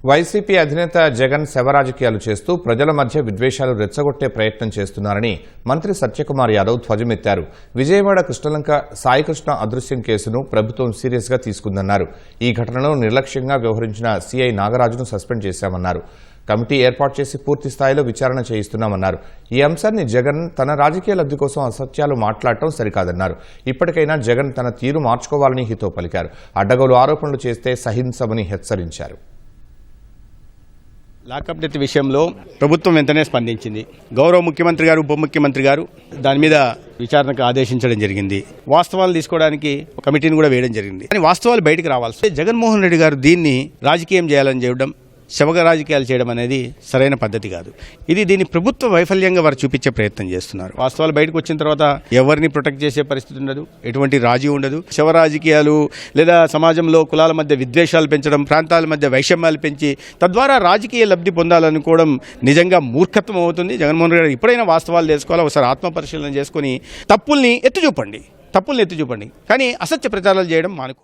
YCP అధినేత జగన్ శవరాజకీయాలు చేస్తూ ప్రజల మధ్య విద్వేషాలు రెచ్చగొట్టే ప్రయత్నం చేస్తున్నారని మంత్రి సత్యకుమార్ యాదవ్ ధ్వజమెత్తారు. విజయవాడ కృష్ణలంక సాయికృష్ణ అదృశ్యం కేసును ప్రభుత్వం సీరియస్ గా తీసుకుందన్నారు. ఈ ఘటనలో నిర్లక్ష్యంగా వ్యవహరించిన సీఐ నాగరాజును సస్పెండ్ చేశామన్నారు. కమిటీ ఏర్పాటు చేసి పూర్తి స్థాయిలో విచారణ చేయిస్తున్నామన్నారు. ఈ అంశాన్ని జగన్ తన రాజకీయ లబ్ధి కోసం అసత్యాలు మాట్లాడటం సరికాదన్నారు. ఇప్పటికైనా జగన్ తన తీరు మార్చుకోవాలని హితవు పలికారు. అడ్డగోలు ఆరోపణలు చేస్తే సహించమని హెచ్చరించారు. లాకప్ డెత్ విషయంలో ప్రభుత్వం వెంటనే స్పందించింది. గౌరవ ముఖ్యమంత్రి గారు, ఉప ముఖ్యమంత్రి గారు దాని మీద విచారణకు ఆదేశించడం జరిగింది. వాస్తవాలు తీసుకోవడానికి ఒక కమిటీని కూడా వేయడం జరిగింది. కానీ వాస్తవాలు బయటకు రావాల్సి జగన్మోహన్ రెడ్డి గారు దీన్ని రాజకీయం చేయాలని చేయడం, శవగ రాజకీయాలు చేయడం అనేది సరైన పద్ధతి కాదు. దీని ప్రభుత్వ వైఫల్యంగా వారు చూపించే ప్రయత్నం చేస్తున్నారు. వాస్తవాలు బయటకు వచ్చిన తర్వాత ఎవరిని ప్రొటెక్ట్ చేసే పరిస్థితి ఉండదు, ఎటువంటి రాజీ ఉండదు. శవ రాజకీయాలు లేదా సమాజంలో కులాల మధ్య విద్వేషాలు పెంచడం, ప్రాంతాల మధ్య వైషమ్యాలు పెంచి తద్వారా రాజకీయ లబ్ధి పొందాలనుకోవడం నిజంగా మూర్ఖత్వం అవుతుంది. జగన్మోహన్ రెడ్డి గారు ఇప్పుడైనా వాస్తవాలు తెలుసుకోవాలి, ఒకసారి ఆత్మపరిశీలన చేసుకుని తప్పుల్ని ఎత్తి చూపండి, కానీ అసత్య ప్రచారాలు చేయడం మానుకో.